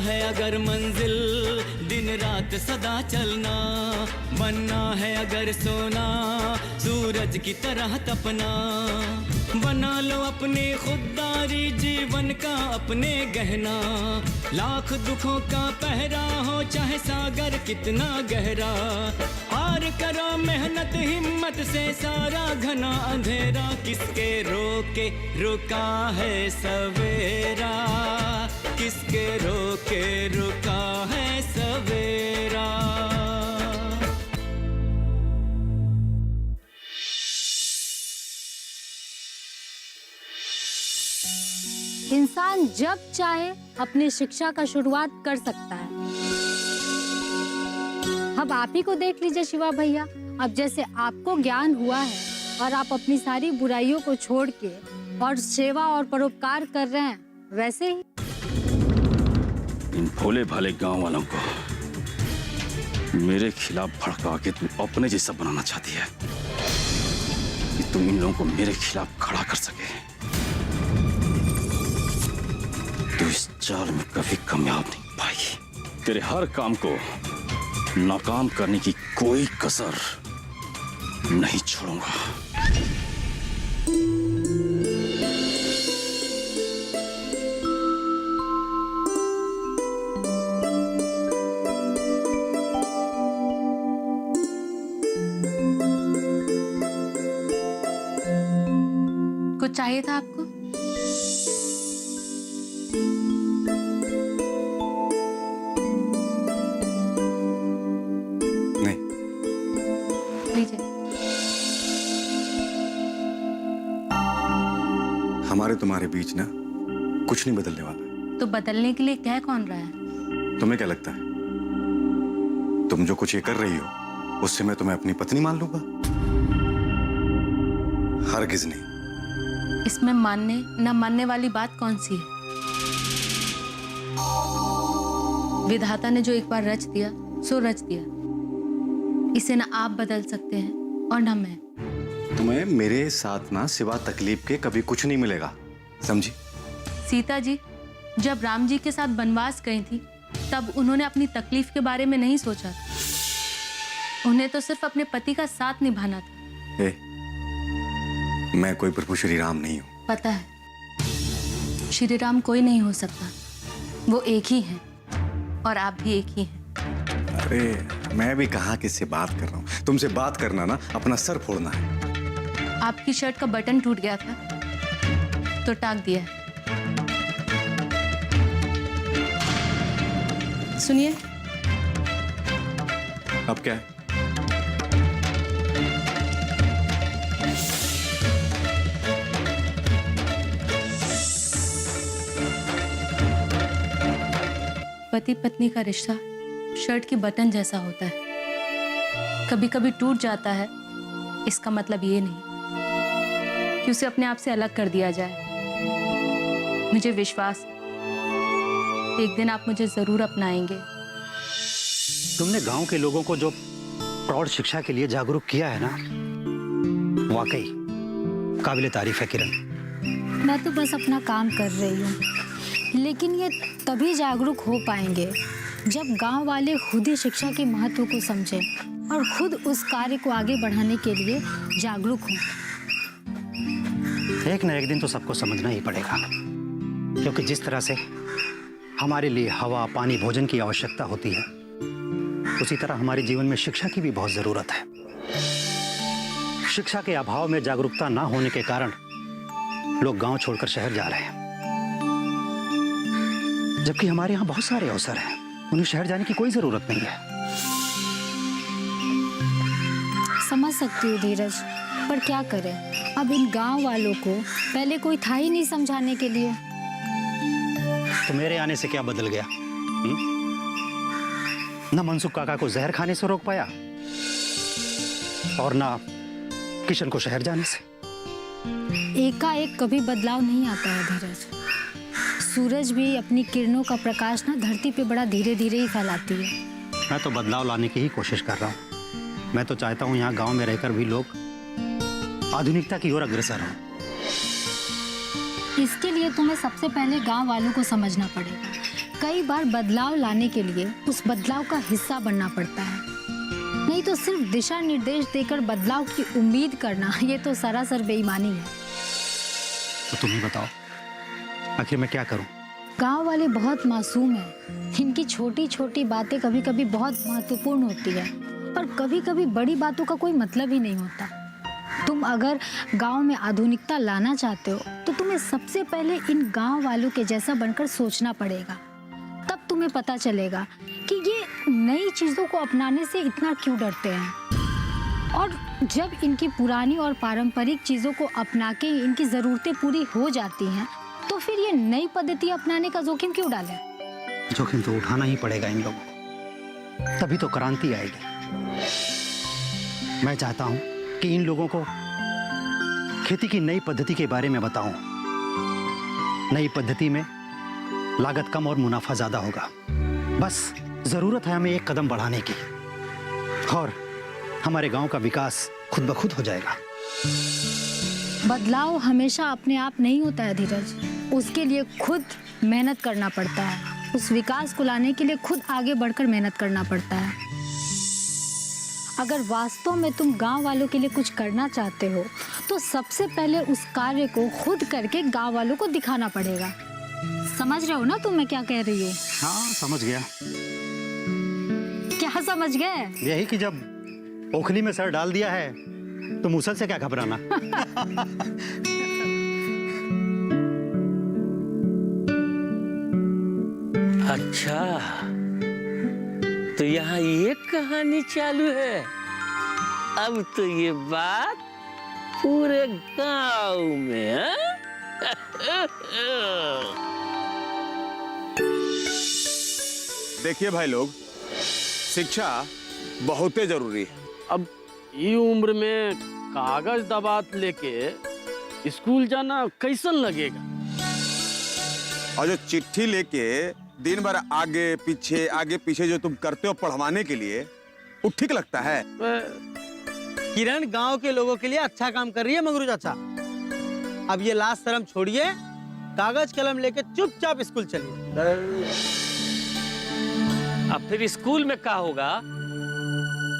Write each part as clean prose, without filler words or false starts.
है अगर मंजिल दिन रात सदा चलना, बनना है अगर सोना सूरज की तरह तपना, बना लो अपने खुददारी जीवन का अपने गहना, लाख दुखों का पहरा हो चाहे सागर कितना गहरा, पार करो मेहनत हिम्मत से सारा घना अंधेरा, किसके रोके रुका है सवेरा, किसके रोके रुका है सवेरा। इंसान जब चाहे अपनी शिक्षा का शुरुआत कर सकता है। अब आप ही को देख लीजिए शिवा भैया, अब जैसे आपको ज्ञान हुआ है और आप अपनी सारी बुराइयों को छोड़ के और सेवा और परोपकार कर रहे हैं, वैसे ही इन भोले भाले गांव वालों को मेरे खिलाफ भड़का के तुम अपने जैसा बनाना चाहती है कि तुम इन लोगों को मेरे खिलाफ खड़ा कर सके। तू इस चाल में कभी कामयाब नहीं पाएगी। तेरे हर काम को नाकाम करने की कोई कसर नहीं छोड़ूंगा। कुछ चाहिए था आपको? नहीं। लीजिए। हमारे तुम्हारे बीच ना कुछ नहीं बदलने वाला। तो बदलने के लिए कह कौन रहा है? तुम्हें क्या लगता है तुम जो कुछ ये कर रही हो उससे मैं तुम्हें अपनी पत्नी मान लूंगा? हरगिज नहीं। इसमें मानने न मानने वाली बात कौन सी है? विधाता ने जो एक बार रच दिया सो रच दिया, इसे न आप बदल सकते हैं और न मैं। तुम्हें मेरे साथ ना सिवा तकलीफ के कभी कुछ नहीं मिलेगा, समझी? सीता जी जब राम जी के साथ वनवास गई थी तब उन्होंने अपनी तकलीफ के बारे में नहीं सोचा, उन्हें तो सिर्फ अपने पति का साथ निभाना था। मैं कोई प्रभु श्री राम नहीं हूँ। पता है श्री राम कोई नहीं हो सकता, वो एक ही हैं और आप भी एक ही हैं। अरे मैं भी कहाँ किससे बात कर रहा हूँ, तुमसे बात करना ना अपना सर फोड़ना है। आपकी शर्ट का बटन टूट गया था तो टाक दिया। सुनिए। अब क्या है? पति पत्नी का रिश्ता शर्ट की बटन जैसा होता है, कभी कभी टूट जाता है, इसका मतलब ये नहीं कि उसे अपने आप से अलग कर दिया जाए। मुझे विश्वास है एक दिन आप मुझे जरूर अपनाएंगे। तुमने गांव के लोगों को जो प्रौढ़ शिक्षा के लिए जागरूक किया है ना, वाकई काबिले तारीफ है किरण। मैं तो बस अपना काम कर रही हूँ, लेकिन ये तभी जागरूक हो पाएंगे जब गांव वाले खुद ही शिक्षा के महत्व को समझें और खुद उस कार्य को आगे बढ़ाने के लिए जागरूक हों। एक न एक दिन तो सबको समझना ही पड़ेगा, क्योंकि जिस तरह से हमारे लिए हवा, पानी, भोजन की आवश्यकता होती है, उसी तरह हमारे जीवन में शिक्षा की भी बहुत जरूरत है। शिक्षा के अभाव में जागरूकता ना होने के कारण लोग गांव छोड़कर शहर जा रहे हैं, जबकि हमारे यहाँ बहुत सारे अवसर हैं, उन्हें शहर जाने की कोई जरूरत नहीं है। समझ सकती हूँ धीरज, पर क्या करें, अब इन गांव वालों को पहले कोई था ही नहीं समझाने के लिए। तो मेरे आने से क्या बदल गया? ना मनसुख काका को जहर खाने से रोक पाया और ना किशन को शहर जाने से। एकाएक कभी बदलाव नहीं आता है धीरज। सूरज भी अपनी किरणों का प्रकाश ना धरती पे बड़ा धीरे धीरे ही फैलाती है। मैं तो बदलाव लाने की ही कोशिश कर रहा हूँ। मैं तो चाहता हूँ यहाँ गांव में रहकर भी लोग आधुनिकता की ओर अग्रसर हों। इसके लिए तुम्हें सबसे पहले गांव वालों को समझना पड़ेगा कई बार बदलाव लाने के लिए उस बदलाव का हिस्सा बनना पड़ता है। नहीं तो सिर्फ दिशा निर्देश देकर बदलाव की उम्मीद करना ये तो सरासर बेईमानी है। तो तुम ही बताओ, आखिर मैं क्या करूं? गांव वाले बहुत मासूम हैं। इनकी छोटी छोटी बातें कभी कभी बहुत महत्वपूर्ण होती है और कभी कभी बड़ी बातों का कोई मतलब ही नहीं होता। तुम अगर गांव में आधुनिकता लाना चाहते हो तो तुम्हें सबसे पहले इन गांव वालों के जैसा बनकर सोचना पड़ेगा। तब तुम्हें पता चलेगा कि ये नई चीज़ों को अपनाने से इतना क्यों डरते हैं। और जब इनकी पुरानी और पारंपरिक चीज़ों को अपना के इनकी ज़रूरतें पूरी हो जाती हैं तो फिर ये नई पद्धति अपनाने का जोखिम क्यों डालें? जोखिम तो उठाना ही पड़ेगा इन लोगों को, तभी तो क्रांति आएगी। मैं चाहता हूं कि इन लोगों को खेती की नई पद्धति के बारे में बताऊं। नई पद्धति में लागत कम और मुनाफा ज्यादा होगा। बस जरूरत है हमें एक कदम बढ़ाने की और हमारे गांव का विकास खुद ब खुद हो जाएगा। बदलाव हमेशा अपने आप नहीं होता है धीरज, उसके लिए खुद मेहनत करना पड़ता है। उस विकास को लाने के लिए खुद आगे बढ़कर मेहनत करना पड़ता है। अगर वास्तव में तुम गांव वालों के लिए कुछ करना चाहते हो तो सबसे पहले उस कार्य को खुद करके गांव वालों को दिखाना पड़ेगा। समझ रहे हो ना तुम मैं क्या कह रही हूँ? हाँ, समझ गया। क्या समझ गए? यही कि जब ओखली में सर डाल दिया है तो मूसल से क्या घबराना। अच्छा, तो यहाँ ये कहानी चालू है। अब तो ये बात पूरे गांव में है। देखिए भाई लोग, शिक्षा बहुत ही जरूरी है। अब ये उम्र में कागज दबात लेके स्कूल जाना कैसन लगेगा? और जो चिट्ठी लेके दिन भर आगे पीछे जो तुम करते हो पढ़वाने के लिए, वो ठीक लगता है? किरण गांव के लोगों के लिए अच्छा काम कर रही है मंगरू चाचा। अब ये लाज शर्म छोड़िए, कागज कलम लेके चुपचाप स्कूल चलिए। अब फिर स्कूल में क्या होगा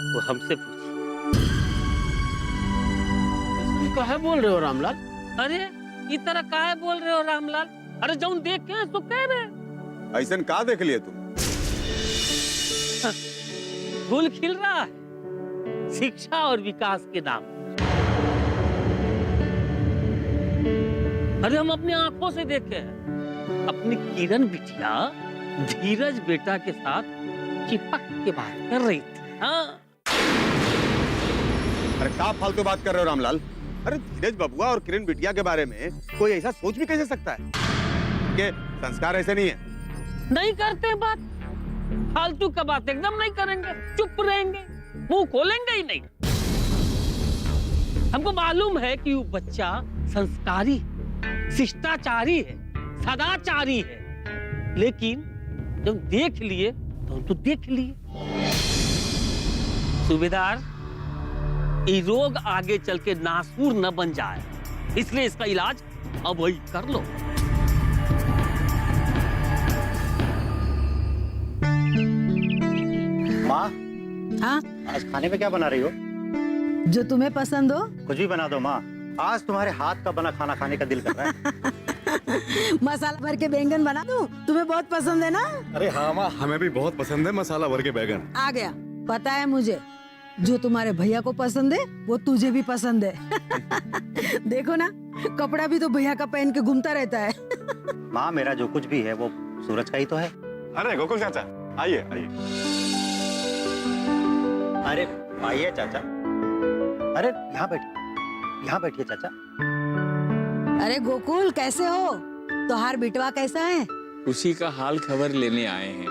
वो हमसे पूछिए। काहे बोल रहे हो रामलाल? अरे इस तरह काहे बोल रहे हो रामलाल? अरे जौन देख के तो कह रहे ऐसन का देख लिए तुम? फूल खिल रहा है शिक्षा और विकास के नाम। अरे हम अपनी आंखों से देखे हैं अपनी किरण बिटिया धीरज बेटा के साथ चिपक के बात कर रही थी। हाँ, अरे क्या फालतू बात कर रहे हो रामलाल? अरे धीरज बबुआ और किरण बिटिया के बारे में कोई ऐसा सोच भी कैसे सकता है? कि संस्कार ऐसे नहीं है। नहीं करते बात, फालतू का बात एकदम नहीं करेंगे, चुप रहेंगे, मुंह खोलेंगे ही नहीं। हमको मालूम है कि वो बच्चा संस्कारी, शिष्टाचारी है, सदाचारी है, लेकिन जब देख लिए तो देख लिए। सूबेदार, ये रोग आगे चल के नासूर न बन जाए, इसलिए इसका इलाज अब वही कर लो। माँ, हाँ? आज खाने में क्या बना रही हो? जो तुम्हें पसंद हो। कुछ भी बना दो माँ, आज तुम्हारे हाथ का बना खाना खाने का दिल कर रहा है। मसाला भर के बैंगन बना दूं? तुम्हें बहुत पसंद है ना? अरे हाँ माँ, हमें भी बहुत पसंद है मसाला भर के बैगन। आ गया, पता है मुझे, जो तुम्हारे भैया को पसंद है वो तुझे भी पसंद है। देखो ना, कपड़ा भी तो भैया का पहन के घूमता रहता है। माँ, मेरा जो कुछ भी है वो सूरज का ही तो है। अरे गोकुल चाचा, आइए आइए। अरे आइए चाचा। अरे यहाँ बैठिए चाचा। अरे गोकुल, कैसे हो? तोहार बिटवा कैसा है? उसी का हाल खबर लेने आए हैं।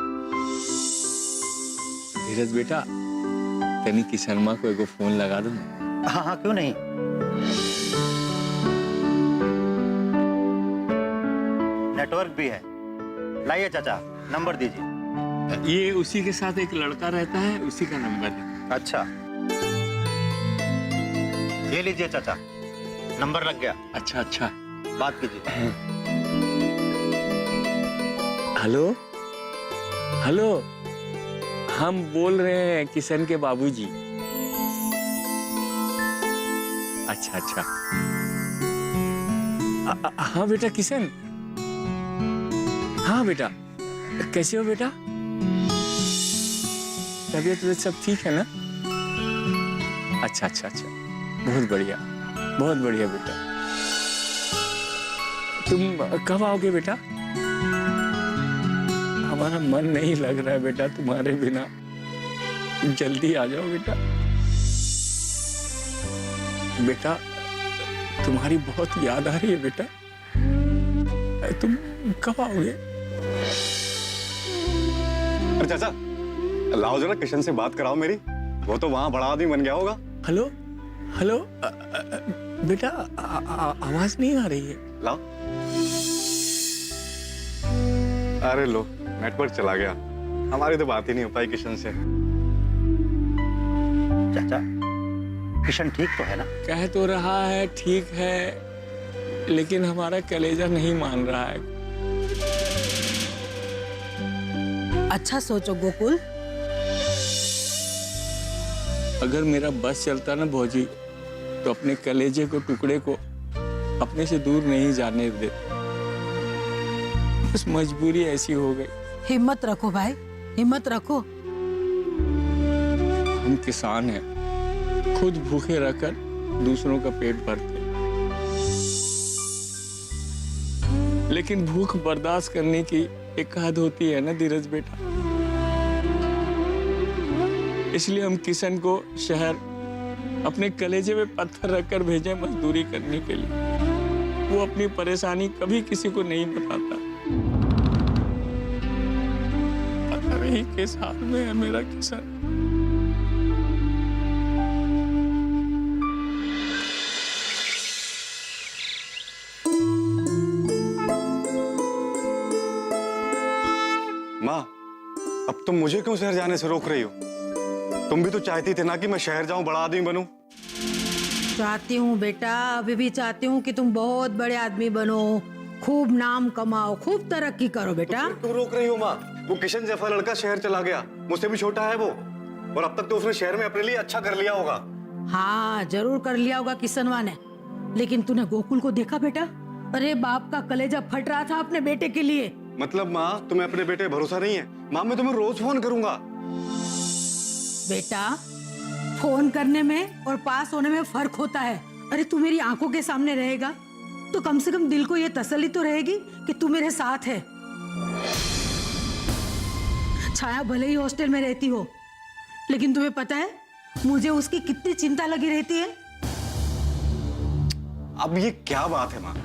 धीरज बेटा, तनी किशनमा को एगो फोन लगा दो। हाँ हाँ, क्यों नहीं। नेटवर्क भी है, लाइए चाचा, नंबर दीजिए। ये उसी के साथ एक लड़का रहता है, उसी का नंबर है। अच्छा, ये लीजिए चाचा, नंबर लग गया। अच्छा अच्छा, बात कीजिए। हेलो, हेलो, हम बोल रहे हैं किशन के बाबूजी। अच्छा अच्छा। हाँ बेटा किशन। हाँ बेटा, कैसे हो बेटा? तबीयत सब ठीक है ना? अच्छा अच्छा अच्छा, बहुत बढ़िया बेटा। तुम कब आओगे बेटा? हमारा मन नहीं लग रहा है बेटा तुम्हारे बिना, जल्दी आ जाओ बेटा। बेटा तुम्हारी बहुत याद आ रही है बेटा, तुम कब आओगे? अरे चाचा, लाओ जरा किशन से बात कराओ मेरी, वो तो वहां बड़ा आदमी बन गया होगा। हेलो हेलो, बेटा आवाज नहीं आ रही है। लाओ। अरे लो, नेटवर्क चला गया, हमारी तो बात ही नहीं हो पाई किशन से। चाचा, किशन ठीक तो है ना? कह तो रहा है ठीक है, लेकिन हमारा कलेजा नहीं मान रहा है। अच्छा सोचो गोकुल। अगर मेरा बस चलता ना भौजी, तो अपने कलेजे को, टुकड़े को अपने से दूर नहीं जाने दे। बस मजबूरी ऐसी हो गई। हिम्मत रखो भाई, हिम्मत रखो। हम किसान हैं, खुद भूखे रहकर दूसरों का पेट भरते, लेकिन भूख बर्दाश्त करने की एक हद होती है ना धीरज बेटा। इसलिए हम किशन को शहर अपने कलेजे में पत्थर रखकर भेजे मजदूरी करने के लिए। वो अपनी परेशानी कभी किसी को नहीं बताता। पता नहीं किस हाल में है मेरा किशन। माँ, अब तुम मुझे क्यों शहर जाने से रोक रही हो? तुम भी तो चाहती थी ना कि मैं शहर जाऊं, बड़ा आदमी बनूं। चाहती हूँ बेटा, अभी भी चाहती हूँ कि तुम बहुत बड़े आदमी बनो, खूब नाम कमाओ, खूब तरक्की करो बेटा। तो क्यों रोक रही हो माँ? वो किशन जैसा लड़का शहर चला गया, मुझसे भी छोटा है वो, और अब तक तो उसने शहर में अपने लिए अच्छा कर लिया होगा। हाँ, जरूर कर लिया होगा किसनवा ने, लेकिन तूने गोकुल को देखा बेटा? अरे बाप का कलेजा फट रहा था अपने बेटे के लिए। मतलब माँ, तुम्हें अपने बेटे भरोसा नहीं है? माँ, मैं तुम्हें रोज फोन करूंगा। बेटा, फोन करने में और पास होने में फर्क होता है। अरे तू मेरी आंखों के सामने रहेगा तो कम से कम दिल को ये तसल्ली तो रहेगी कि तू मेरे साथ है। छाया भले ही हॉस्टल में रहती हो, लेकिन तुम्हें पता है मुझे उसकी कितनी चिंता लगी रहती है। अब ये क्या बात है माँ?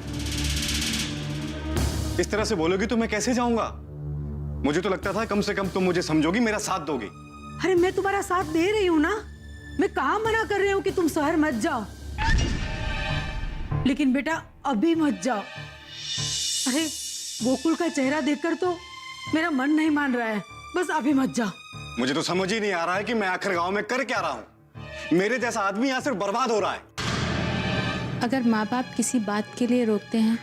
इस तरह से बोलोगी तो मैं कैसे जाऊंगा? मुझे तो लगता था कम से कम तुम मुझे समझोगी, मेरा साथ दोगी। अरे मैं तुम्हारा साथ दे रही हूँ ना, मैं कहाँ मना कर रही हूँ कि तुम शहर मत जाओ, लेकिन बेटा अभी मत जाओ। अरे गोकुल का चेहरा देखकर तो मेरा मन नहीं मान रहा है, बस अभी मत जाओ। मुझे तो समझ ही नहीं आ रहा है कि मैं आखिर गांव में कर क्या रहा हूँ। मेरे जैसा आदमी यहाँ सिर्फ बर्बाद हो रहा है। अगर माँ बाप किसी बात के लिए रोकते हैं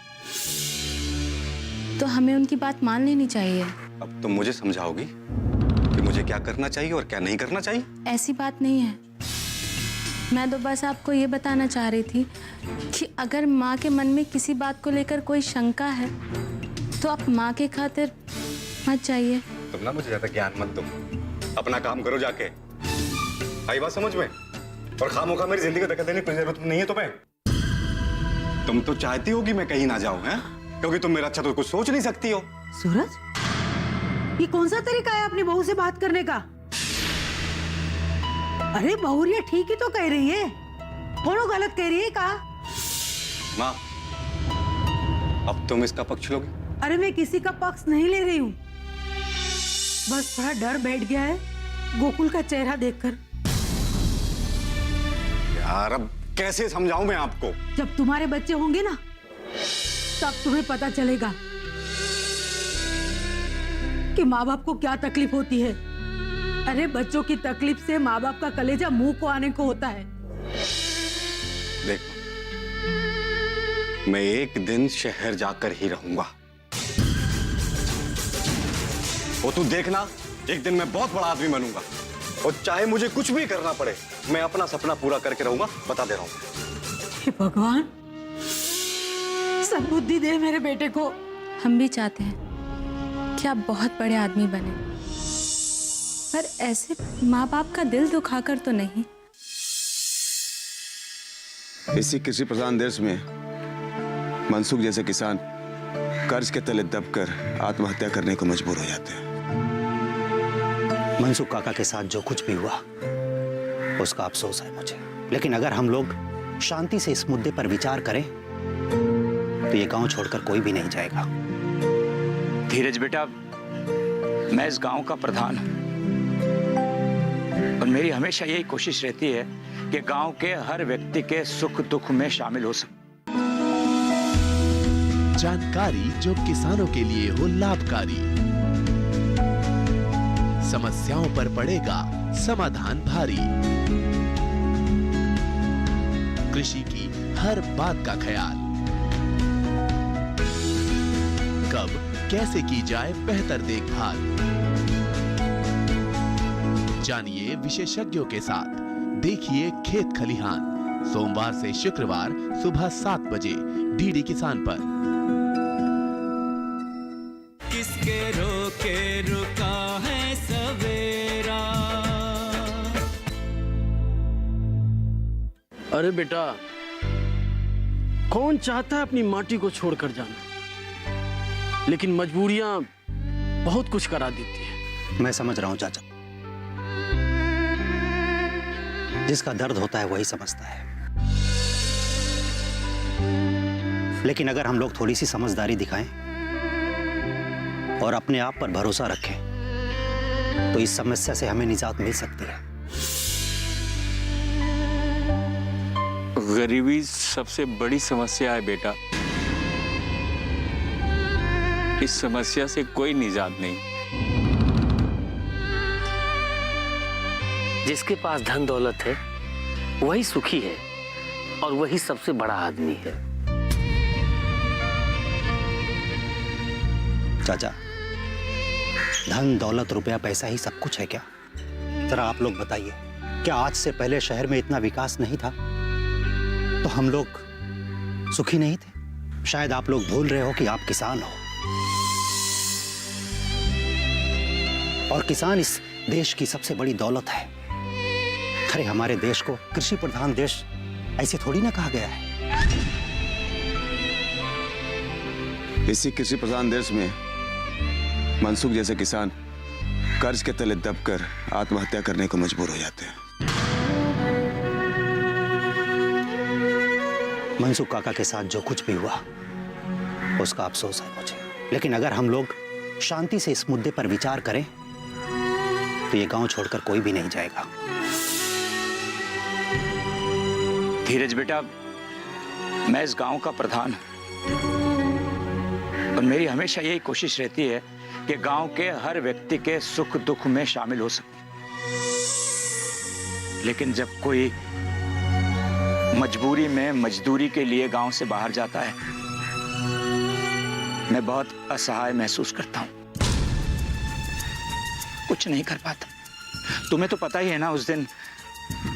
तो हमें उनकी बात मान लेनी चाहिए। अब तुम मुझे समझाओगी कि मुझे क्या करना चाहिए और क्या नहीं करना चाहिए? ऐसी बात नहीं है, मैं तो बस आपको ये बताना चाह रही थी कि अगर माँ के मन में किसी बात को लेकर कोई शंका है तो आप माँ के खातिर मत जाइए। तुम ना मुझे ज्यादा ज्ञान मत दो, अपना काम करो जाके। आई बात समझ में? और खामोखा मेरी जिंदगी को दखल देने की जरूरत नहीं है तुम्हें। तुम तो चाहती हो कि मैं कहीं ना जाऊं, हैं? क्योंकि तुम मेरा अच्छा तो कुछ सोच नहीं सकती हो। सूरज, ये कौन सा तरीका है अपनी बहू से बात करने का? अरे बहुरिया ठीक ही तो कह रही है, कौन गलत कह रही है का? माँ, अब तुम इसका पक्ष लोगे? अरे मैं किसी का पक्ष नहीं ले रही हूँ, बस थोड़ा डर बैठ गया है गोकुल का चेहरा देखकर। यार अब कैसे समझाऊं मैं आपको? जब तुम्हारे बच्चे होंगे ना, तब तुम्हें पता चलेगा कि माँ बाप को क्या तकलीफ होती है। अरे बच्चों की तकलीफ से माँ बाप का कलेजा मुंह को आने को होता है। देखो, मैं एक दिन शहर जाकर ही रहूंगा, वो तू देखना एक दिन मैं बहुत बड़ा आदमी बनूंगा और चाहे मुझे कुछ भी करना पड़े, मैं अपना सपना पूरा करके रहूंगा, बता दे रहा हूँ। हे भगवान, सद्बुद्धि दे मेरे बेटे को। हम भी चाहते हैं कि आप बहुत बड़े आदमी बने, पर ऐसे माँ बाप का दिल दुखाकर तो नहीं। इसी कृषि प्रधान देश में मनसुख जैसे किसान कर्ज के तले दबकर आत्महत्या करने को मजबूर हो जाते हैं। मनसुख काका के साथ जो कुछ भी हुआ उसका अफसोस है मुझे, लेकिन अगर हम लोग शांति से इस मुद्दे पर विचार करें तो ये गांव छोड़कर कोई भी नहीं जाएगा। धीरज बेटा, मैं इस गांव का प्रधान हूं और मेरी हमेशा यही कोशिश रहती है कि गांव के हर व्यक्ति के सुख दुख में शामिल हो सकूं। जानकारी जो किसानों के लिए हो लाभकारी, समस्याओं पर पड़ेगा समाधान भारी, कृषि की हर बात का ख्याल, कब कैसे की जाए बेहतर देखभाल, जानिए विशेषज्ञों के साथ, देखिए खेत खलिहान, सोमवार से शुक्रवार सुबह 7 बजे डीडी किसान पर। किसके रोके रुका है सवेरा। अरे बेटा, कौन चाहता है अपनी माटी को छोड़कर जाना, लेकिन मजबूरियां बहुत कुछ करा देती है। मैं समझ रहा हूं चाचा, जिसका दर्द होता है वही समझता है, लेकिन अगर हम लोग थोड़ी सी समझदारी दिखाएं और अपने आप पर भरोसा रखें तो इस समस्या से हमें निजात मिल सकती है। गरीबी सबसे बड़ी समस्या है बेटा। इस समस्या से कोई निजात नहीं। जिसके पास धन दौलत है वही सुखी है और वही सबसे बड़ा आदमी है। चाचा, धन दौलत रुपया पैसा ही सब कुछ है क्या? जरा आप लोग बताइए, क्या आज से पहले शहर में इतना विकास नहीं था तो हम लोग सुखी नहीं थे? शायद आप लोग भूल रहे हो कि आप किसान हो और किसान इस देश की सबसे बड़ी दौलत है। अरे हमारे देश को कृषि प्रधान देश ऐसे थोड़ी ना कहा गया है। इसी कृषि प्रधान देश में मनसुख जैसे किसान कर्ज के तले दबकर आत्महत्या करने को मजबूर हो जाते हैं। मनसुख काका के साथ जो कुछ भी हुआ उसका अफसोस है मुझे, लेकिन अगर हम लोग शांति से इस मुद्दे पर विचार करें तो ये गांव छोड़कर कोई भी नहीं जाएगा। धीरज बेटा, मैं इस गांव का प्रधान हूं और मेरी हमेशा यही कोशिश रहती है कि गांव के हर व्यक्ति के सुख दुख में शामिल हो सकूं। लेकिन जब कोई मजबूरी में मजदूरी के लिए गांव से बाहर जाता है, मैं बहुत असहाय महसूस करता हूं, कुछ नहीं कर पाता। तुम्हें तो पता ही है ना, उस दिन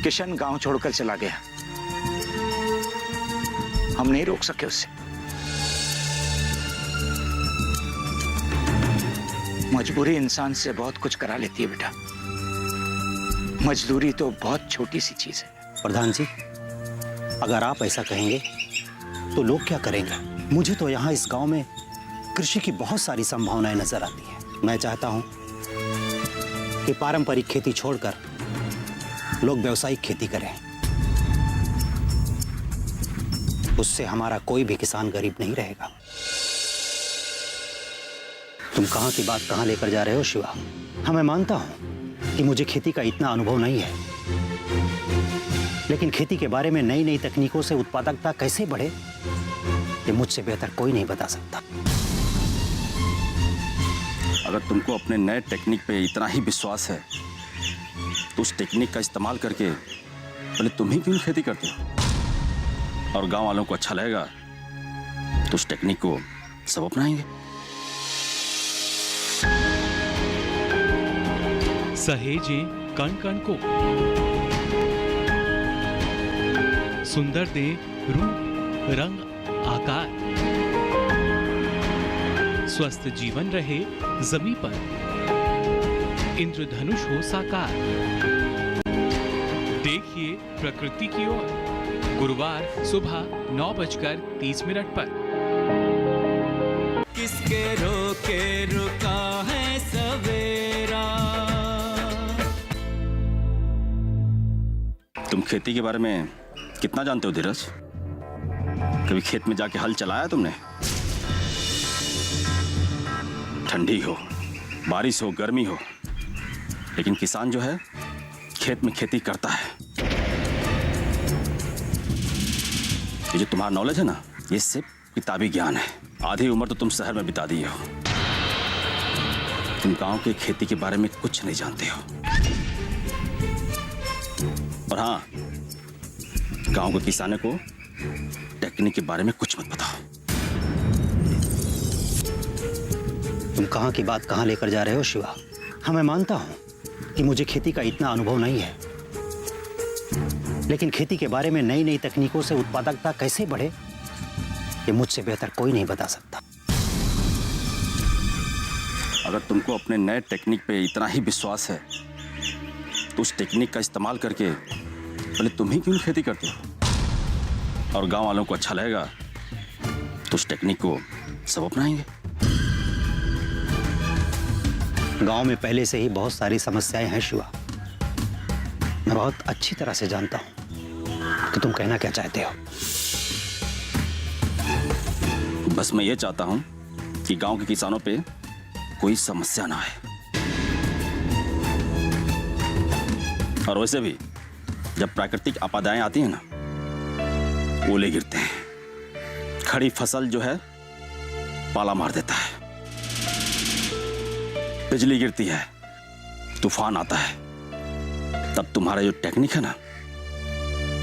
किशन गांव छोड़कर चला गया, हम नहीं रोक सके उससे। मजबूरी इंसान से बहुत कुछ करा लेती है बेटा। मजदूरी तो बहुत छोटी सी चीज है। प्रधान जी, अगर आप ऐसा कहेंगे तो लोग क्या करेंगे? मुझे तो यहाँ इस गांव में कृषि की बहुत सारी संभावनाएं नजर आती हैं। मैं चाहता हूं कि पारंपरिक खेती छोड़कर लोग व्यावसायिक खेती करें। उससे हमारा कोई भी किसान गरीब नहीं रहेगा। तुम कहां की बात कहां लेकर जा रहे हो शिवा? हाँ, मैं मानता हूं कि मुझे खेती का इतना अनुभव नहीं है, लेकिन खेती के बारे में नई नई तकनीकों से उत्पादकता कैसे बढ़े ये मुझसे बेहतर कोई नहीं बता सकता। अगर तुमको अपने नए टेक्निक पे इतना ही विश्वास है तो उस टेक्निक का इस्तेमाल करके पहले तुम ही क्यों खेती करते हो, और गांव वालों को अच्छा लगेगा तो उस टेक्निक को सब अपनाएंगे। सहेजे कण कण को, सुंदर दे रूप रंग आकार, स्वस्थ जीवन रहे जमी पर, इंद्रधनुष हो साकार। देखिए प्रकृति की ओर, गुरुवार सुबह 9:30 पर। किसके रोके रुका है सवेरा। तुम खेती के बारे में कितना जानते हो धीरज? कभी खेत में जाके हल चलाया तुमने? ठंडी हो, बारिश हो, गर्मी हो, लेकिन किसान जो है खेत में खेती करता है। ये जो तुम्हारा नॉलेज है ना, ये सिर्फ किताबी ज्ञान है। आधी उम्र तो तुम शहर में बिता दी हो, तुम गांव के खेती के बारे में कुछ नहीं जानते हो। और हाँ, गांव के किसानों को टेक्निक के बारे में कुछ मत बताओ। तुम कहाँ की बात कहाँ लेकर जा रहे हो शिवा? हाँ, मैं मानता हूं कि मुझे खेती का इतना अनुभव नहीं है, लेकिन खेती के बारे में नई नई तकनीकों से उत्पादकता कैसे बढ़े, ये मुझसे बेहतर कोई नहीं बता सकता। अगर तुमको अपने नए टेक्निक पे इतना ही विश्वास है, तो उस टेक्निक का इस्तेमाल करके पहले तुम ही क्यों खेती करते हो? और गांव वालों को अच्छा लगेगा तो उस टेक्निक को सब अपनाएंगे। गांव में पहले से ही बहुत सारी समस्याएं हैं शिवा। मैं बहुत अच्छी तरह से जानता हूं कि तुम कहना क्या चाहते हो। बस मैं ये चाहता हूं कि गांव के किसानों पे कोई समस्या ना आए। और वैसे भी जब प्राकृतिक आपदाएं आती हैं ना, ओले गिरते हैं, खड़ी फसल जो है पाला मार देता है, बिजली गिरती है, तूफान आता है, तब तुम्हारा जो टेक्निक है ना,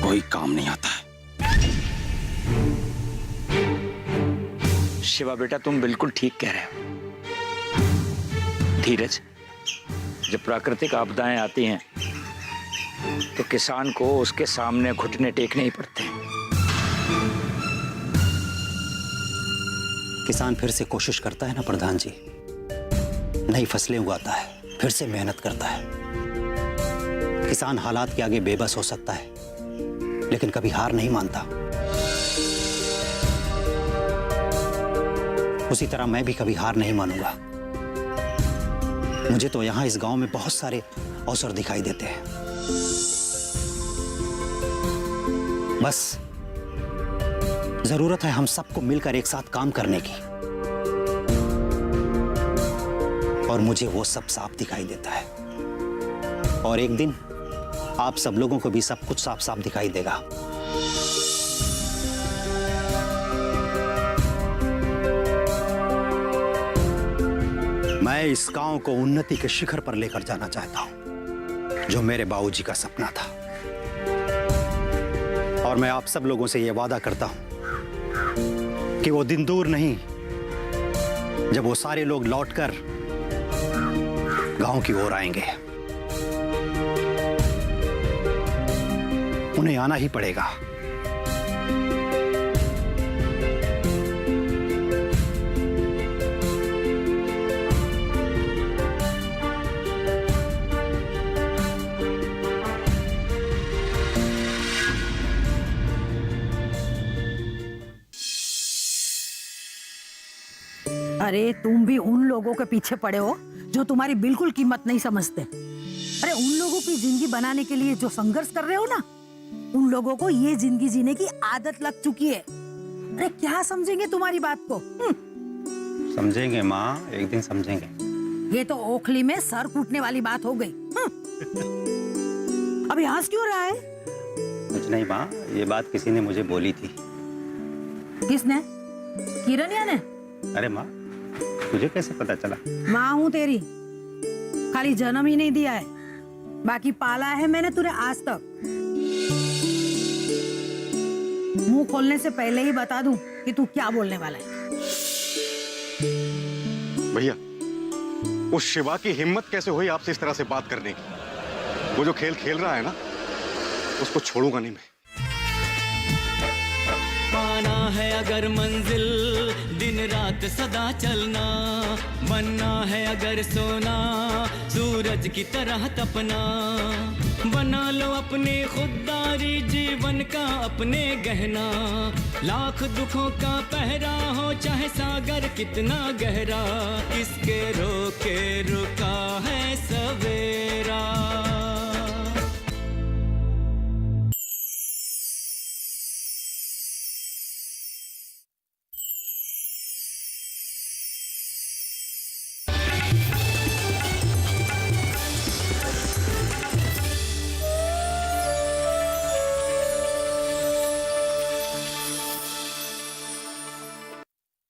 कोई काम नहीं आता है। शिवा बेटा, तुम बिल्कुल ठीक कह रहे हो। धीरज, जब प्राकृतिक आपदाएं आती हैं तो किसान को उसके सामने घुटने टेकने ही पड़ते हैं। किसान फिर से कोशिश करता है ना प्रधान जी, नई फसलें उगाता है, फिर से मेहनत करता है। किसान हालात के आगे बेबस हो सकता है, लेकिन कभी हार नहीं मानता। उसी तरह मैं भी कभी हार नहीं मानूंगा। मुझे तो यहां इस गांव में बहुत सारे अवसर दिखाई देते हैं। बस जरूरत है हम सबको मिलकर एक साथ काम करने की, और मुझे वो सब साफ दिखाई देता है। और एक दिन आप सब लोगों को भी सब कुछ साफ साफ दिखाई देगा। मैं इस गांव को उन्नति के शिखर पर लेकर जाना चाहता हूं, जो मेरे बाबूजी का सपना था। और मैं आप सब लोगों से यह वादा करता हूं कि वो दिन दूर नहीं जब वो सारे लोग लौटकर गांव की ओर आएंगे। उन्हें आना ही पड़ेगा। अरे तुम भी उन लोगों के पीछे पड़े हो जो तुम्हारी बिल्कुल कीमत नहीं समझते। अरे उन लोगों की जिंदगी बनाने के लिए जो संघर्ष कर रहे हो ना, उन लोगों को ये जिंदगी जीने की आदत लग चुकी है। अरे क्या समझेंगे तुम्हारी बात को? समझेंगे माँ, एक दिन समझेंगे। ये तो ओखली में सर कूटने वाली बात हो गई। अभी हंस क्यों रहा है? कुछ नहीं माँ, ये बात किसी ने मुझे बोली थी। किसने? किरनिया ने? अरे माँ, तुझे कैसे पता चला? माँ हूँ तेरी, खाली जन्म ही नहीं दिया है, बाकी पाला है मैंने तुझे आज तक। मुंह खोलने से पहले ही बता दूं कि तू क्या बोलने वाला है। भैया, उस शिवा की हिम्मत कैसे हुई आपसे इस तरह से बात करने की? वो जो खेल खेल रहा है ना, उसको छोड़ूंगा नहीं मैं। पाना है अगर मंजिल, दिन रात सदा चलना, बनना है अगर सोना, सूरज की तरह तपना, बना लो अपने खुददारी जीवन का अपने गहना, लाख दुखों का पहरा हो चाहे सागर कितना गहरा, किसके रोके रुका है सवेरा।